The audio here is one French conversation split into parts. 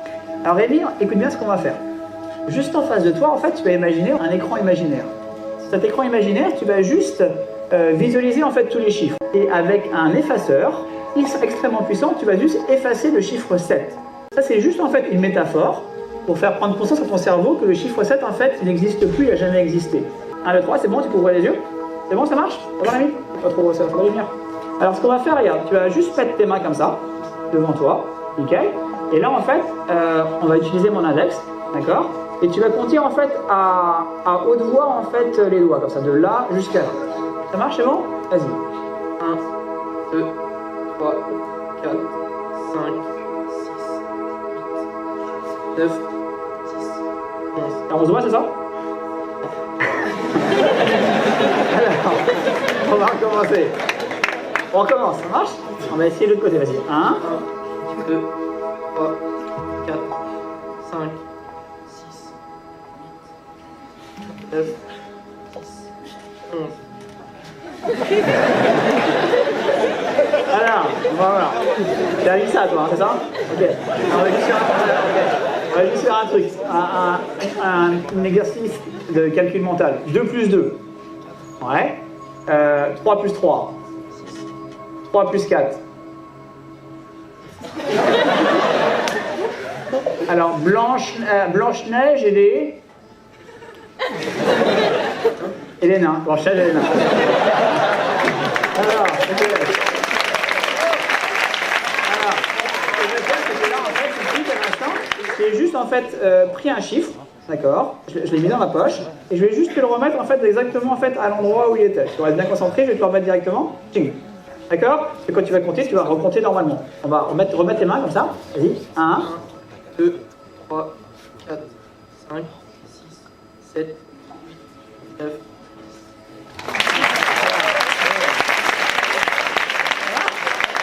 Alors Rémi, écoute bien ce qu'on va faire. Juste en face de toi, en fait, tu vas imaginer un écran imaginaire. Cet écran imaginaire, tu vas juste visualiser en fait tous les chiffres. Et avec un effaceur extrêmement puissant, tu vas juste effacer le chiffre 7. Ça, c'est juste en fait une métaphore pour faire prendre conscience à ton cerveau que le chiffre 7, en fait, il n'existe plus, il n'a jamais existé. 1, 2, 3, c'est bon, tu peux ouvrir les yeux? C'est bon, ça marche? Ça va, Rémi? Pas trop, ça va venir. Alors, ce qu'on va faire, regarde, tu vas juste mettre tes mains comme ça, devant toi, nickel. Et là, en fait, on va utiliser mon index, d'accord? Et tu vas compter, en fait, à haute voix, en fait, les doigts, comme ça, de là jusqu'à là. Ça marche, c'est bon? Vas-y. 1, 2, 3, 4, 5, 6, 9, 10, 11. T'as 11 doigts, c'est ça? Alors, on va recommencer. On recommence, ça marche? On va essayer de l'autre côté, vas-y. 1, 2, 3, 4, 5, 6, 8, 9, 10, 11. Alors, voilà. Tu as vu ça, toi, c'est ça? Ok. On va juste faire un truc, un exercice de calcul mental. 2 plus 2. Ouais. 3 plus 3. 3 plus 4. Alors, Blanche-Neige et les nains. Blanche-Neige et les nains. Alors, ce que je vais faire, c'est que là, en fait, tout de suite, à l'instant, j'ai juste, en fait, pris un chiffre, d'accord, je l'ai mis dans ma poche, et je vais juste te le remettre, en fait, exactement, en fait, à l'endroit où il était. Tu vas être bien concentré, je vais te le remettre directement. D'accord? Et quand tu vas compter, tu vas recompter normalement. On va remettre tes mains comme ça. Vas-y. 1, 2, 3, 4, 5, 6, 7, 8, 9.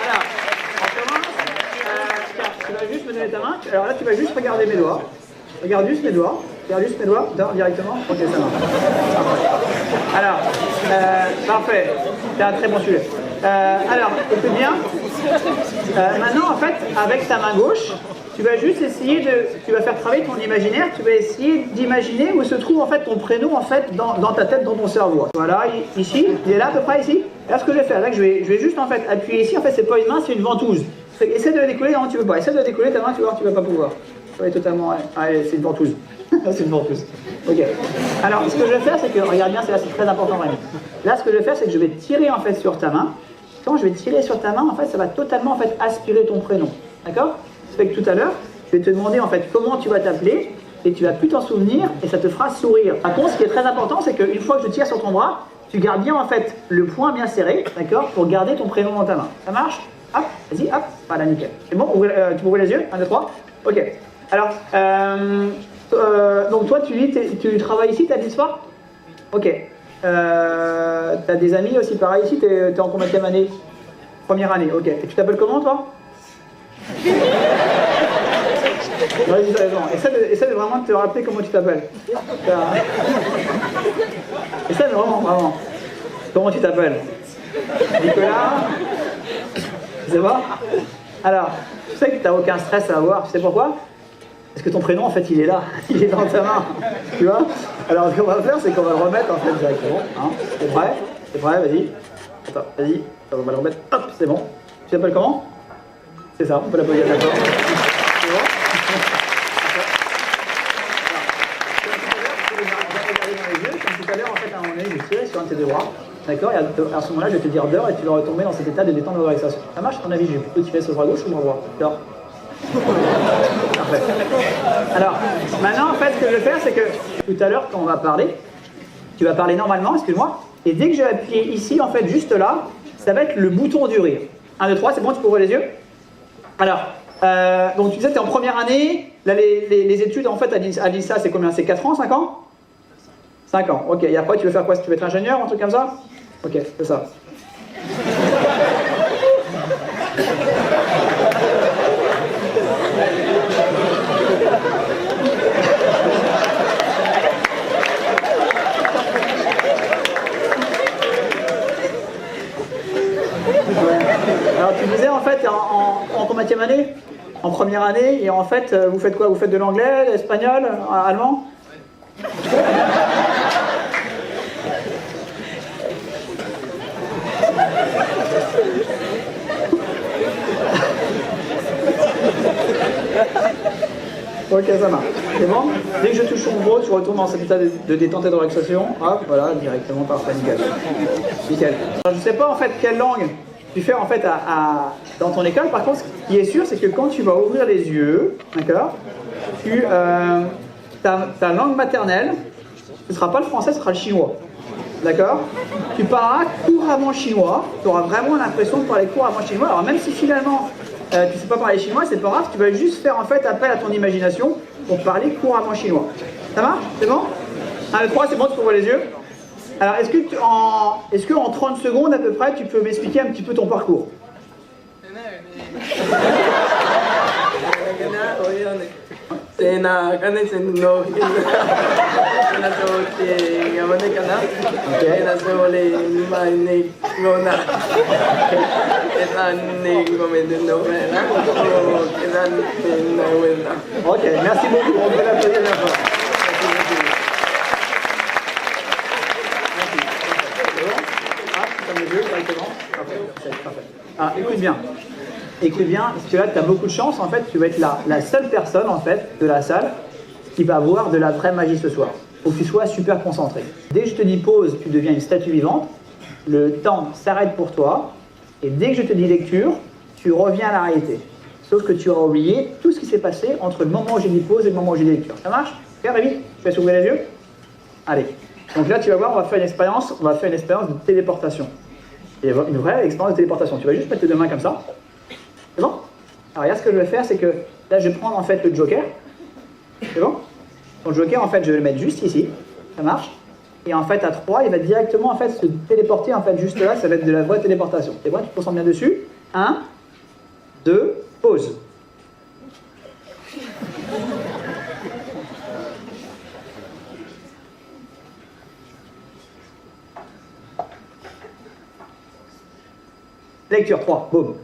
Alors, on commence. Tu vas juste me donner ta main. Alors là, tu vas juste regarder mes doigts. Regarde juste mes doigts. Regarde juste mes doigts. Directement. Ok, ça marche. Alors, parfait. C'est un très bon sujet. Alors, écoute bien. Maintenant, en fait, avec ta main gauche, tu vas juste essayer tu vas faire travailler ton imaginaire. Tu vas essayer d'imaginer où se trouve en fait ton prénom en fait dans ta tête, dans ton cerveau. Voilà, ici, il est là à peu près ici. Et là, ce que je vais faire, là, je vais juste en fait appuyer ici. En fait, c'est pas une main, c'est une ventouse. Essaie de la décoller, non, tu veux pas. Essaie de la décoller ta main, tu vas voir, tu vas pas pouvoir. Ça va être totalement. Allez, c'est une ventouse. C'est une ventouse. Ok. Alors, ce que je vais faire, c'est que regarde bien, c'est très important vraiment. Là, ce que je vais faire, c'est que je vais tirer en fait sur ta main. Quand je vais tirer sur ta main, en fait, ça va totalement en fait aspirer ton prénom. D'accord? Ça fait que tout à l'heure, je vais te demander en fait comment tu vas t'appeler et tu vas plus t'en souvenir et ça te fera sourire. Par contre, ce qui est très important, c'est qu'une fois que je tire sur ton bras, tu gardes bien en fait le poing bien serré, d'accord, pour garder ton prénom dans ta main. Ça marche? Hop, vas-y, hop, voilà, nickel. C'est bon? Tu peux ouvrir les yeux? 1, 2, 3. Ok. Alors, donc toi, tu travailles ici, tu habites ce soir? Ok. T'as des amis aussi pareil ici? T'es en combienième année? Première année, ok. Et tu t'appelles comment toi? Vas-y, t'as raison. Essaie de vraiment te rappeler comment tu t'appelles. Essaie de vraiment. Comment tu t'appelles? Nicolas? C'est bon? Alors, tu sais que t'as aucun stress à avoir. Tu sais pourquoi? Parce que ton prénom, en fait, il est là. Il est dans ta main. Tu vois? Alors, ce qu'on va faire, c'est qu'on va le remettre, en fait, directement. Hein? T'es prêt? T'es prêt? Vas-y. Attends, vas-y. On va le remettre. Hop, c'est bon. Tu t'appelles comment? C'est ça, on peut l'applaudir, d'accord? C'est bon? Comme tout à l'heure, en fait, à un moment donné, je tirais sur un de tes deux bras. D'accord? Et à ce moment-là, je vais te dire d'heure et tu vas retomber dans cet état de détente de relaxation. Ça marche? À ton avis, je vais plutôt tirer sur le bras gauche ou le bras droit? Dehors. Parfait. Alors, maintenant, en fait, ce que je vais faire, c'est que tout à l'heure, quand on va parler, tu vas parler normalement, excuse-moi, et dès que je vais appuyer ici, en fait, juste là, ça va être le bouton du rire. 1, 2, 3, c'est bon, tu peux ouvrir les yeux? Alors, donc tu disais, tu es en première année, là, les études, en fait, à l'INSA, c'est combien? C'est 4 ans, 5 ans? 5 ans, ok. Et après, tu veux faire quoi? Tu veux être ingénieur, un truc comme ça? Ok, c'est ça. Alors tu disais en fait en combienième année? En première première année, et en fait, vous faites quoi? Vous faites de l'anglais, de l'espagnol, allemand? Ok, ça marche. C'est bon? Dès que je touche ton gros, tu retournes dans cet état de détente et de relaxation. Hop, voilà, directement parfait, nickel. Nickel. Alors, je sais pas en fait quelle langue tu fais en fait dans ton école. Par contre, ce qui est sûr, c'est que quand tu vas ouvrir les yeux, d'accord, ta langue maternelle, ce ne sera pas le français, ce sera le chinois. D'accord? Tu parleras couramment chinois, tu auras vraiment l'impression de parler couramment chinois. Alors même si finalement tu ne sais pas parler chinois, c'est pas grave, tu vas juste faire en fait appel à ton imagination pour parler couramment chinois. Ça marche? C'est bon? 1, 2, 3, c'est bon, tu peux ouvrir les yeux. Alors est-ce que en 30 secondes à peu près, tu peux m'expliquer un petit peu ton parcours? Ok, merci beaucoup. On peut l'applaudir bien fort. Ah, écoute bien. Écoute bien, parce que là, tu as beaucoup de chance. En fait, tu vas être la seule personne en fait, de la salle qui va avoir de la vraie magie ce soir. Il faut que tu sois super concentré. Dès que je te dis pause, tu deviens une statue vivante. Le temps s'arrête pour toi. Et dès que je te dis lecture, tu reviens à la réalité. Sauf que tu auras oublié tout ce qui s'est passé entre le moment où j'ai dit pause et le moment où j'ai dit lecture. Ça marche? Ok, Rémi? Tu vas ouvrir les yeux? Allez. Donc là, tu vas voir, on va faire une expérience de téléportation. Et une vraie expérience de téléportation. Tu vas juste mettre tes deux mains comme ça. C'est bon? Alors, regarde, ce que je vais faire, c'est que là, je vais prendre en fait le joker. C'est bon? Ton joker, en fait, je vais le mettre juste ici. Ça marche? Et en fait, à 3, il va directement en fait se téléporter en fait juste là. Ça va être de la vraie téléportation. C'est bon? Tu te concentres bien dessus. 1, 2, pause. Lecture 3, boum.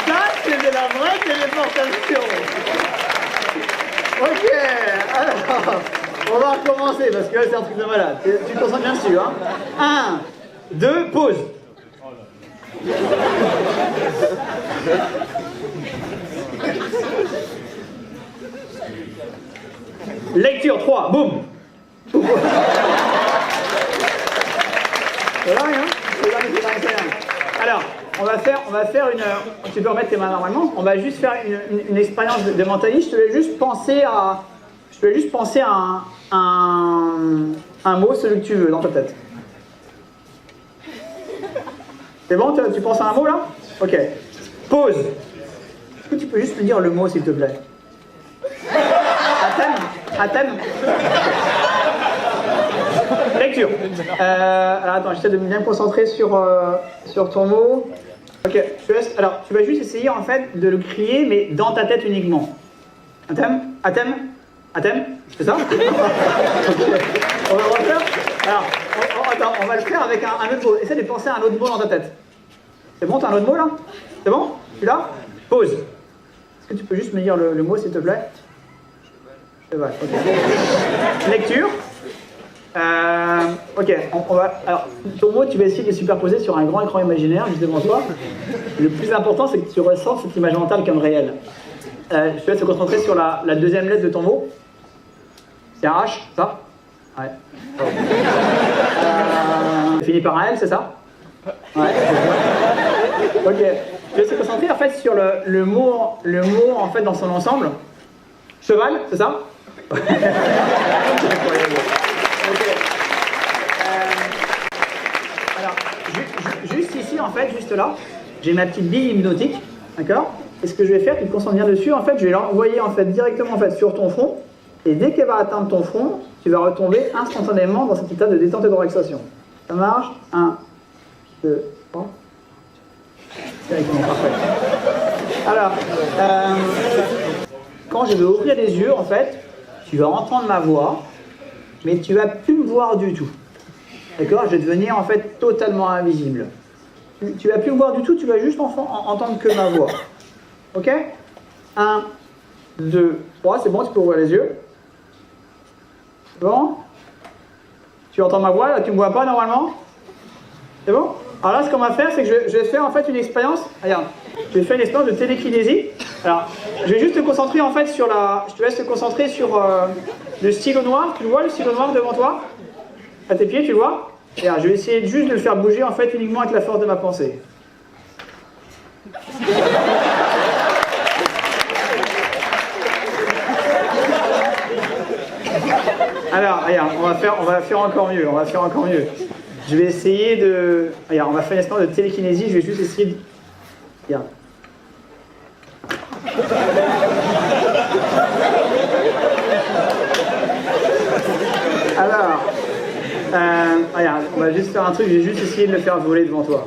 Ça, c'est de la vraie téléportation. Ok, alors, on va recommencer parce que là, c'est un truc de malade. Tu te concentres bien dessus, hein. 1, 2, pause. Lecture 3, boum. C'est vrai, hein? Alors, on va faire une... Tu peux remettre tes mains normalement. On va juste faire une expérience de mentaliste. Je vais juste penser à un mot, celui que tu veux, dans ta tête. C'est bon? Tu penses à un mot, là? Ok. Pause. Est-ce que tu peux juste me dire le mot, s'il te plaît? Athènes? Lecture. Alors attends, j'essaie de bien me concentrer sur ton mot. Ok, je te laisse. Alors, tu vas juste essayer en fait de le crier, mais dans ta tête uniquement. Athènes? C'est ça? Okay. On va refaire. Alors, attends, on va le faire avec un autre mot. Essaie de penser à un autre mot dans ta tête. C'est bon, t'as un autre mot là? C'est bon? Tu l'as? Pause. Est-ce que tu peux juste me dire le mot, s'il te plaît? Cheval. Ok. Lecture. Ok, on va. Alors, ton mot, tu vas essayer de le superposer sur un grand écran imaginaire juste devant toi. Le plus important, c'est que tu ressens cette image mentale comme réelle. Je te laisse te concentrer sur la deuxième lettre de ton mot. C'est un H, ça? Ouais. Fini par un L, c'est ça? Ouais. Ok. Je te laisse te concentrer en fait sur le mot en fait dans son ensemble. Cheval, c'est ça? Incroyable. Okay. Alors, juste ici, en fait, juste là, j'ai ma petite bille hypnotique, d'accord? Et ce que je vais faire, tu te concentres bien dessus, en fait, je vais l'envoyer en fait, directement en fait, sur ton front, et dès qu'elle va atteindre ton front, tu vas retomber instantanément dans cet état de détente et de relaxation. Ça marche? 1, 2, 3. Directement, parfait. Alors, quand je vais ouvrir les yeux, en fait, tu vas entendre ma voix, mais tu vas plus me voir du tout. D'accord? Je vais devenir en fait totalement invisible. Tu vas plus me voir du tout, tu vas juste entendre que ma voix. Ok? 1, 2, 3, c'est bon, tu peux ouvrir les yeux. C'est bon? Tu entends ma voix, là, tu ne me vois pas normalement? C'est bon? Alors là, ce qu'on va faire, c'est que je vais faire en fait une expérience. Regarde, je vais faire une expérience de télékinésie. Alors, je vais juste te concentrer en fait sur la. Je te laisse te concentrer sur le stylo noir. Tu le vois, le stylo noir devant toi? À tes pieds, tu le vois? Et alors, je vais essayer juste de le faire bouger en fait uniquement avec la force de ma pensée. Alors, regarde, on va faire encore mieux, on va faire encore mieux. Je vais essayer de... Regarde, on va faire une espèce de télékinésie, je vais juste essayer de... Regarde. Alors, regarde, on va juste faire un truc, je vais juste essayer de le faire voler devant toi.